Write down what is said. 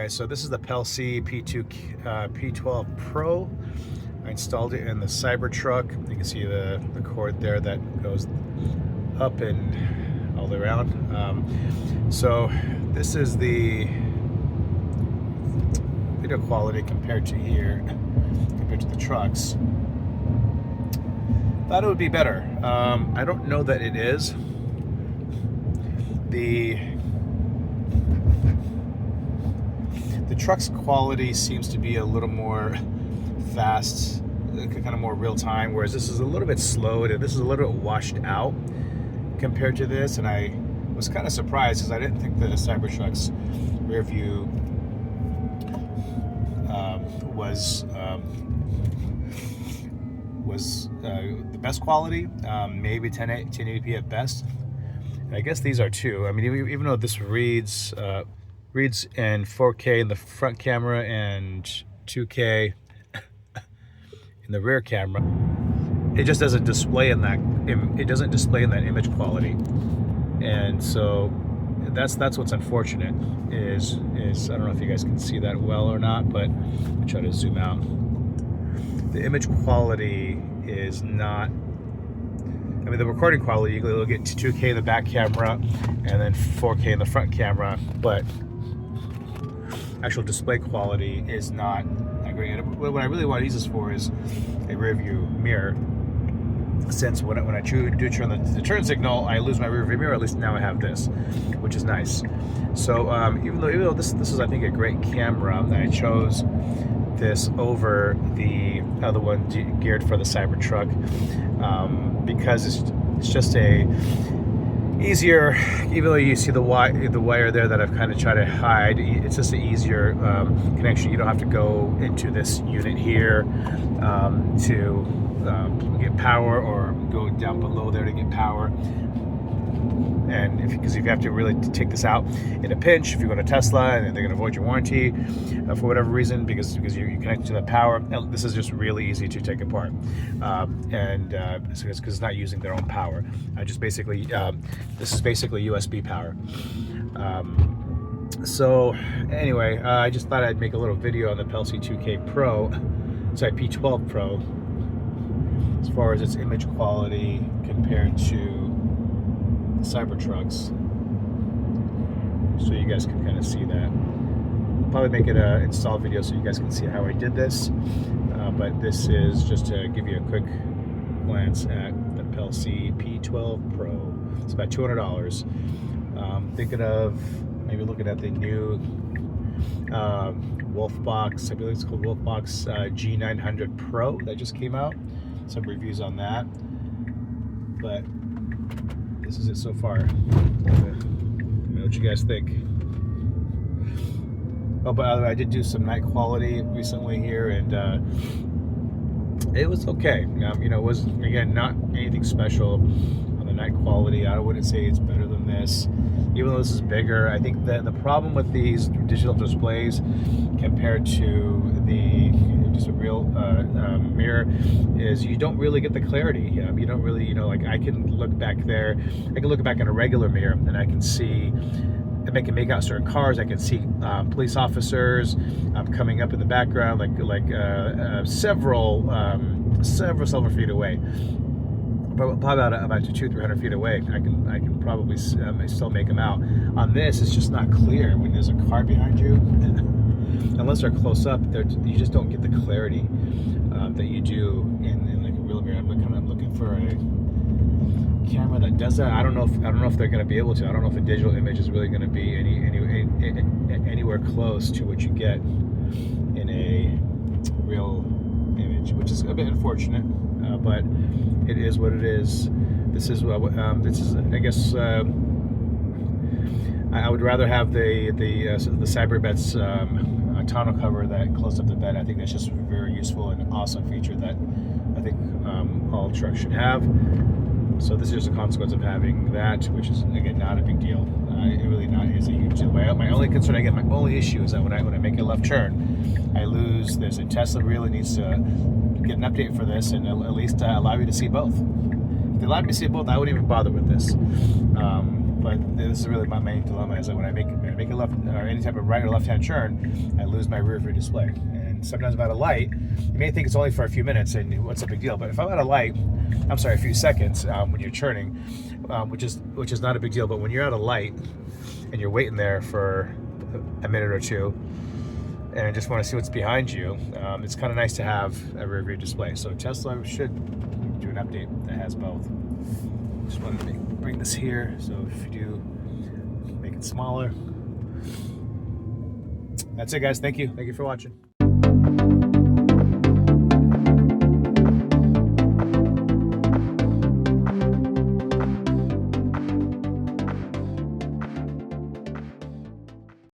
Alright, so this is the Pelsee P12 Pro. I installed it in the Cybertruck. You can see the cord there that goes up and all the way around. So this is the video quality compared to here, compared to the trucks. Thought it would be better. I don't know that it is. The truck's quality seems to be a little more fast, kind of more real time, whereas this is a little bit slow and this is a little bit washed out compared to this. And I was kind of surprised because I didn't think that a Cybertruck's rear view was the best quality, maybe 1080p at best. And I guess these are too. I mean, even though this reads in 4K in the front camera and 2K in the rear camera, it just doesn't display in that. It doesn't display in that image quality, and so that's what's unfortunate. Is I don't know if you guys can see that well or not, but I'll try to zoom out. The image quality is not. I mean, the recording quality, you'll get 2K in the back camera and then 4K in the front camera, but actual display quality is not that great. And what I really want to use this for is a rear view mirror. Since when I do turn the turn signal, I lose my rear view mirror. At least now I have this, which is nice. So even though this is, I think, a great camera, I chose this over the other one geared for the Cybertruck, because it's just a easier, even though you see the wire there that I've kind of tried to hide, it's just an easier connection. You don't have to go into this unit here to get power, or go down below there to get power. And because if you have to really take this out in a pinch, if you go to Tesla and they're going to avoid your warranty for whatever reason, because you connect to the power, this is just really easy to take apart. Because it's not using their own power. I just basically this is basically USB power. So anyway, I just thought I'd make a little video on the Pelsee P12 Pro, as far as its image quality compared to Cybertrucks, so you guys can kind of see that. Probably make it an install video so you guys can see how I did this, but this is just to give you a quick glance at the Pelsee P12 Pro. It's about $200. Thinking of maybe looking at the new Wolfbox, I believe it's called Wolfbox G900 Pro that just came out. Some reviews on that, but this is it so far. Let me know what you guys think. Oh, by the way, I did do some night quality recently here, and it was okay. It was, again, not anything special on the night quality. I wouldn't say it's better than this, even though this is bigger. I think that the problem with these digital displays compared to just a real mirror is you don't really get the clarity. You don't really, like I can look back there, I can look back in a regular mirror and I can see, I can make out certain cars. I can see police officers coming up in the background, several feet away. Probably about 200-300 feet away. I can probably still make them out. On this, it's just not clear when there's a car behind you. Unless they're close up, you just don't get the clarity that you do in like a real mirror. I'm looking for a camera that does that. I don't know if they're going to be able to. I don't know if a digital image is really going to be anywhere close to what you get in a real image, which is a bit unfortunate, but it is what it is. This is I guess I would rather have the Cyberbets tonneau cover that closes up the bed. I think that's just a very useful and awesome feature that I think all trucks should have. So this is just a consequence of having that, which is, again, not a big deal. It really not is a huge deal. My only concern, again, my only issue is that when I make a left turn, I lose this. And Tesla really needs to get an update for this and at least allow you to see both. If they allowed me to see both, I wouldn't even bother with this. But this is really my main dilemma, is that when I make a left or any type of right or left-hand turn, I lose my rear view display. And sometimes I'm at a light, you may think it's only for a few minutes and what's a big deal, but if I'm at a light, I'm sorry, a few seconds when you're turning, which is not a big deal, but when you're at a light and you're waiting there for a minute or two and just want to see what's behind you, it's kind of nice to have a rear view display. So Tesla should do an update that has both. Just wanted to bring this here, so if you do make it smaller. That's it, guys. Thank you for watching.